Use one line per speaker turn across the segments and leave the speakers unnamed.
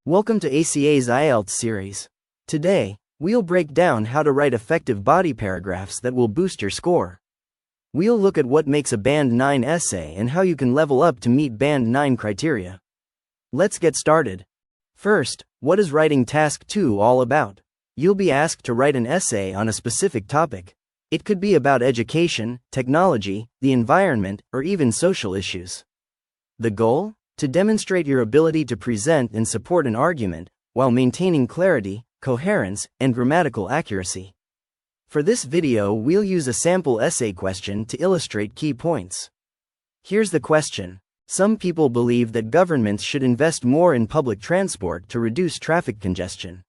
Welcome to ACA's IELTS series. Today, we'll break down how to write effective body paragraphs that will boost your score. We'll look at what makes a Band 9 essay and how you can level up to meet Band 9 criteria. Let's get started. First, what is Writing Task 2 all about? You'll be asked to write an essay on a specific topic. It could be about education, technology, the environment, or even social issues. The goal? To demonstrate your ability to present and support an argument, while maintaining clarity, coherence, and grammatical accuracy. For this video, we'll use a sample essay question to illustrate key points. Here's the question. Some people believe that governments should invest more in public transport to reduce traffic congestion.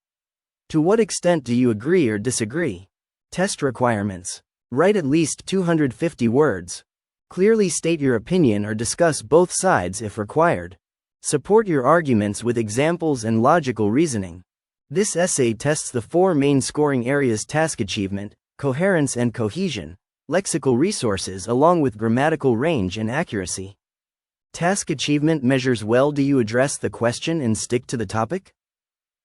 To what extent do you agree or disagree? Test requirements. Write at least 250 words. Clearly state your opinion or discuss both sides if required. Support your arguments with examples and logical reasoning. This essay tests the four main scoring areas: task achievement, coherence and cohesion, lexical resources along with grammatical range and accuracy. Task achievement measures well do you address the question and stick to the topic?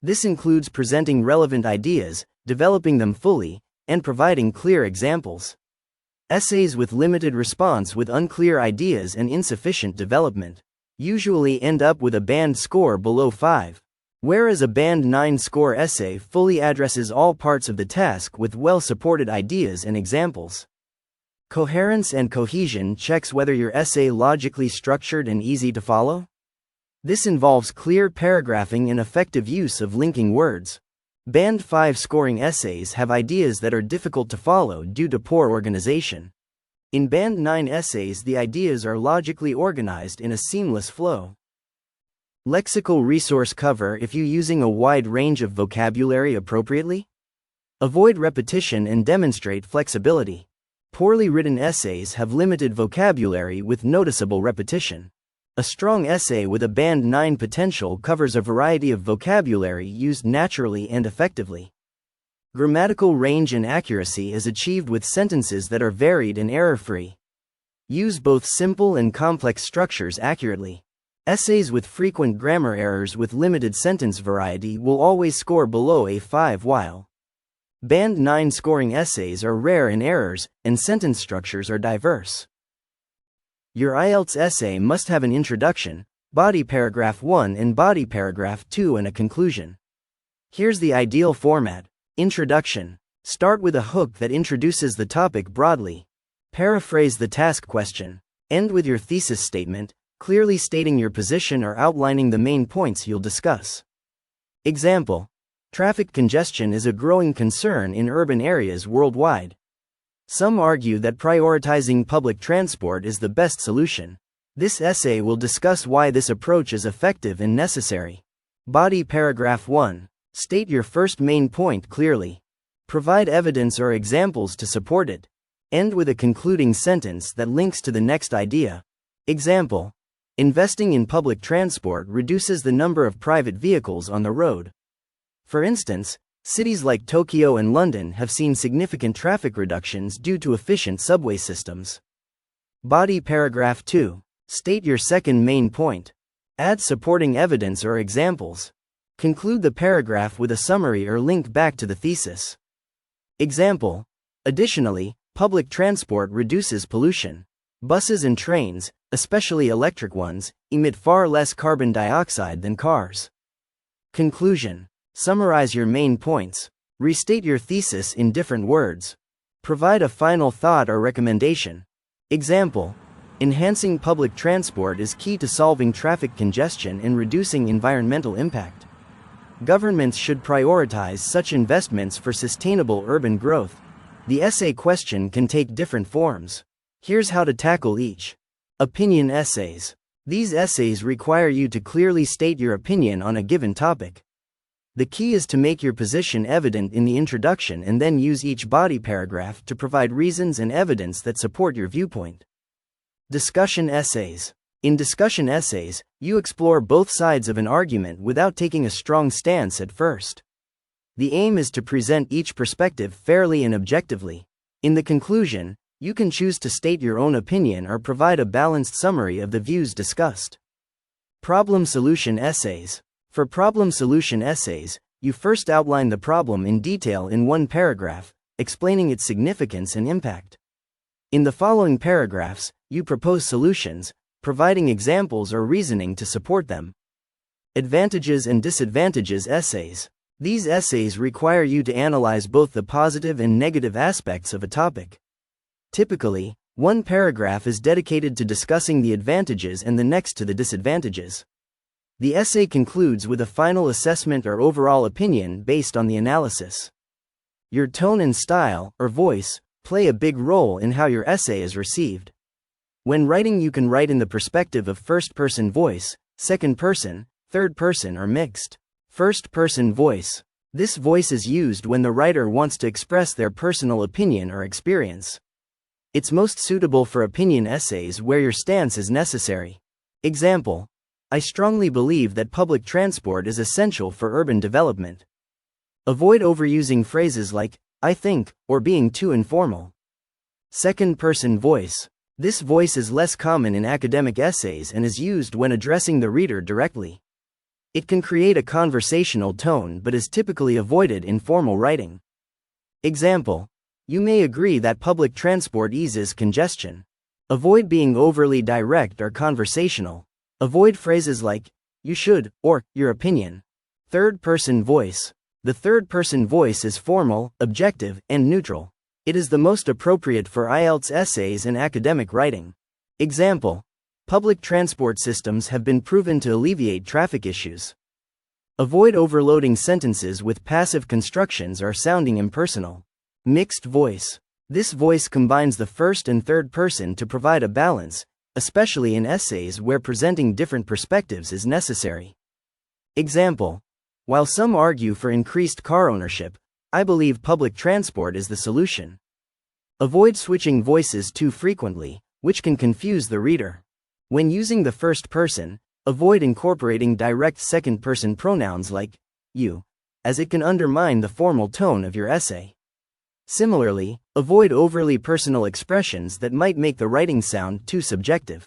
This includes presenting relevant ideas, developing them fully, and providing clear examples. Essays with limited response with unclear ideas and insufficient development usually end up with a band score below 5, whereas a Band 9 score essay fully addresses all parts of the task with well-supported ideas and examples. Coherence and cohesion checks whether your essay logically structured and easy to follow. This involves clear paragraphing and effective use of linking words. Band 5 scoring essays have ideas that are difficult to follow due to poor organization. In Band 9 essays, the ideas are logically organized in a seamless flow. Lexical resource cover if you using a wide range of vocabulary appropriately. Avoid repetition and demonstrate flexibility. Poorly written essays have limited vocabulary with noticeable repetition. A strong essay with a Band 9 potential covers a variety of vocabulary used naturally and effectively. Grammatical range and accuracy is achieved with sentences that are varied and error-free. Use both simple and complex structures accurately. Essays with frequent grammar errors with limited sentence variety will always score below a 5, while Band 9 scoring essays are rare in errors, and sentence structures are diverse. Your IELTS essay must have an introduction, body paragraph 1 and body paragraph 2 and a conclusion. Here's the ideal format. Introduction. Start with a hook that introduces the topic broadly. Paraphrase the task question. End with your thesis statement, clearly stating your position or outlining the main points you'll discuss. Example. Traffic congestion is a growing concern in urban areas worldwide. Some argue that prioritizing public transport is the best solution. This essay will discuss why this approach is effective and necessary. Body paragraph 1. State your first main point clearly. Provide evidence or examples to support it. End with a concluding sentence that links to the next idea. Example. Investing in public transport reduces the number of private vehicles on the road. For instance, cities like Tokyo and London have seen significant traffic reductions due to efficient subway systems. Body paragraph 2. State your second main point. Add supporting evidence or examples. Conclude the paragraph with a summary or link back to the thesis. Example. Additionally, public transport reduces pollution. Buses and trains, especially electric ones, emit far less carbon dioxide than cars. Conclusion. Summarize your main points. Restate your thesis in different words. Provide a final thought or recommendation. Example. Enhancing public transport is key to solving traffic congestion and reducing environmental impact. Governments should prioritize such investments for sustainable urban growth. The essay question can take different forms. Here's how to tackle each. Opinion essays. These essays require you to clearly state your opinion on a given topic. The key is to make your position evident in the introduction and then use each body paragraph to provide reasons and evidence that support your viewpoint. Discussion essays. In discussion essays, you explore both sides of an argument without taking a strong stance at first. The aim is to present each perspective fairly and objectively. In the conclusion, you can choose to state your own opinion or provide a balanced summary of the views discussed. Problem solution essays. For problem solution essays, you first outline the problem in detail in one paragraph, explaining its significance and impact. In the following paragraphs, you propose solutions, providing examples or reasoning to support them. Advantages and disadvantages essays. These essays require you to analyze both the positive and negative aspects of a topic. Typically, one paragraph is dedicated to discussing the advantages and the next to the disadvantages. The essay concludes with a final assessment or overall opinion based on the analysis. Your tone and style, or voice, play a big role in how your essay is received. When writing, you can write in the perspective of first-person voice, second person, third person, or mixed. First-person voice. This voice is used when the writer wants to express their personal opinion or experience. It's most suitable for opinion essays where your stance is necessary. Example: I strongly believe that public transport is essential for urban development. Avoid overusing phrases like, I think, or being too informal. Second-person voice. This voice is less common in academic essays and is used when addressing the reader directly. It can create a conversational tone but is typically avoided in formal writing. Example: you may agree that public transport eases congestion. Avoid being overly direct or conversational. Avoid phrases like, you should, or, your opinion. Third-person voice. The third-person voice is formal, objective, and neutral. It is the most appropriate for IELTS essays and academic writing. Example: public transport systems have been proven to alleviate traffic issues. Avoid overloading sentences with passive constructions or sounding impersonal. Mixed voice. This voice combines the first and third person to provide a balance, especially in essays where presenting different perspectives is necessary. Example: while some argue for increased car ownership, I believe public transport is the solution. Avoid switching voices too frequently, which can confuse the reader. When using the first person, avoid incorporating direct second-person pronouns like you, as it can undermine the formal tone of your essay. Similarly, avoid overly personal expressions that might make the writing sound too subjective.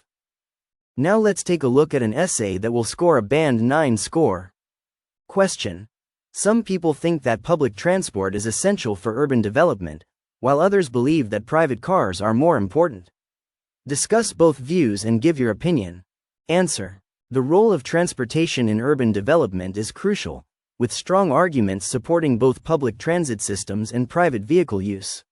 Now let's take a look at an essay that will score a Band 9 score. Question: some people think that public transport is essential for urban development, while others believe that private cars are more important. Discuss both views and give your opinion. Answer: the role of transportation in urban development is crucial, with strong arguments supporting both public transit systems and private vehicle use.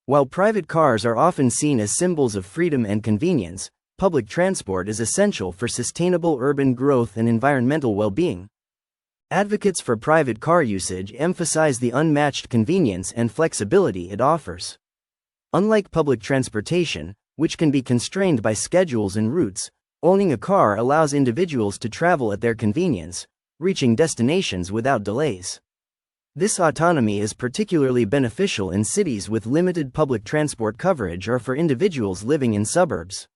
While private cars are often seen as symbols of freedom and convenience, public transport is essential for sustainable urban growth and environmental well-being. Advocates for private car usage emphasize the unmatched convenience and flexibility it offers. Unlike public transportation, which can be constrained by schedules and routes, owning a car allows individuals to travel at their convenience, reaching destinations without delays. This autonomy is particularly beneficial in cities with limited public transport coverage or for individuals living in suburbs.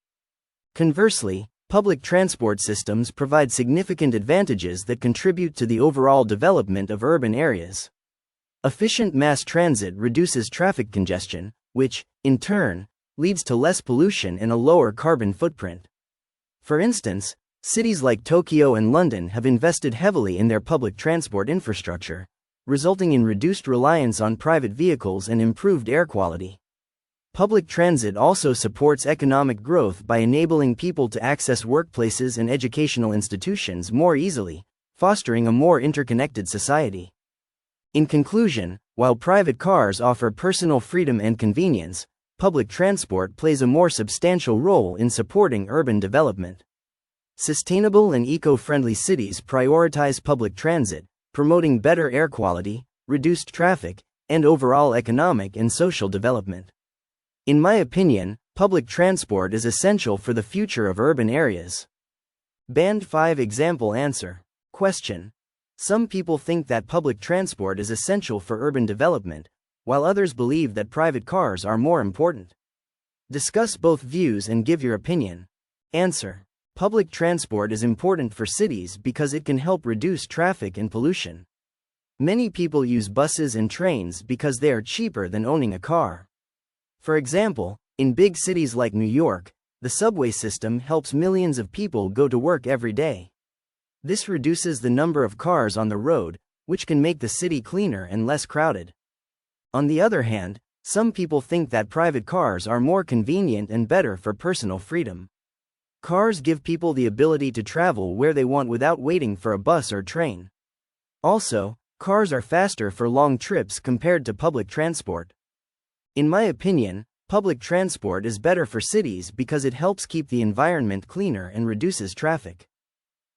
Conversely, public transport systems provide significant advantages that contribute to the overall development of urban areas. Efficient mass transit reduces traffic congestion, which, in turn, leads to less pollution and a lower carbon footprint. For instance, cities like Tokyo and London have invested heavily in their public transport infrastructure, resulting in reduced reliance on private vehicles and improved air quality. Public transit also supports economic growth by enabling people to access workplaces and educational institutions more easily, fostering a more interconnected society. In conclusion, while private cars offer personal freedom and convenience, public transport plays a more substantial role in supporting urban development. Sustainable and eco-friendly cities prioritize public transit, promoting better air quality, reduced traffic, and overall economic and social development. In my opinion, public transport is essential for the future of urban areas. Band 5 example answer. Question: some people think that public transport is essential for urban development, while others believe that private cars are more important. Discuss both views and give your opinion. Answer: public transport is important for cities because it can help reduce traffic and pollution. Many people use buses and trains because they are cheaper than owning a car. For example, in big cities like New York, the subway system helps millions of people go to work every day. This reduces the number of cars on the road, which can make the city cleaner and less crowded. On the other hand, some people think that private cars are more convenient and better for personal freedom. Cars give people the ability to travel where they want without waiting for a bus or train. Also, cars are faster for long trips compared to public transport. In my opinion, public transport is better for cities because it helps keep the environment cleaner and reduces traffic.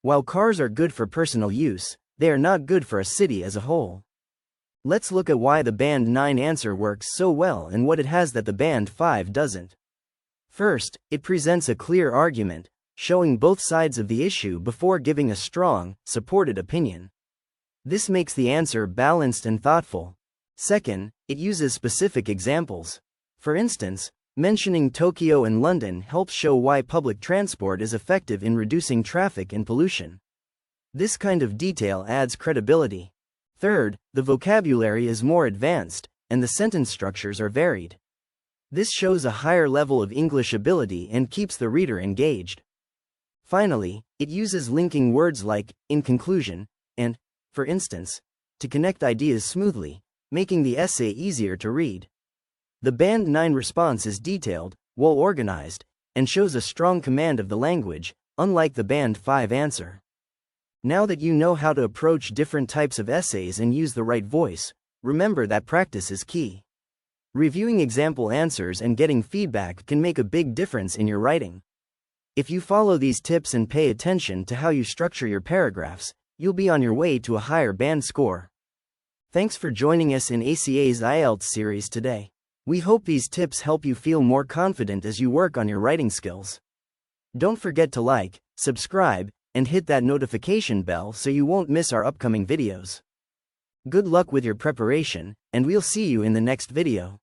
While cars are good for personal use, they are not good for a city as a whole. Let's look at why the Band 9 answer works so well and what it has that the Band 5 doesn't. First, it presents a clear argument, showing both sides of the issue before giving a strong, supported opinion. This makes the answer balanced and thoughtful. Second, it uses specific examples. For instance, mentioning Tokyo and London helps show why public transport is effective in reducing traffic and pollution. This kind of detail adds credibility. Third, the vocabulary is more advanced, and the sentence structures are varied. This shows a higher level of English ability and keeps the reader engaged. Finally, it uses linking words like, in conclusion, and, for instance, to connect ideas smoothly, making the essay easier to read. The Band 9 response is detailed, well organized, and shows a strong command of the language, unlike the Band 5 answer. Now that you know how to approach different types of essays and use the right voice, remember that practice is key. Reviewing example answers and getting feedback can make a big difference in your writing. If you follow these tips and pay attention to how you structure your paragraphs, you'll be on your way to a higher band score. Thanks for joining us in ACA's IELTS series today. We hope these tips help you feel more confident as you work on your writing skills. Don't forget to like, subscribe, and hit that notification bell so you won't miss our upcoming videos. Good luck with your preparation, and we'll see you in the next video.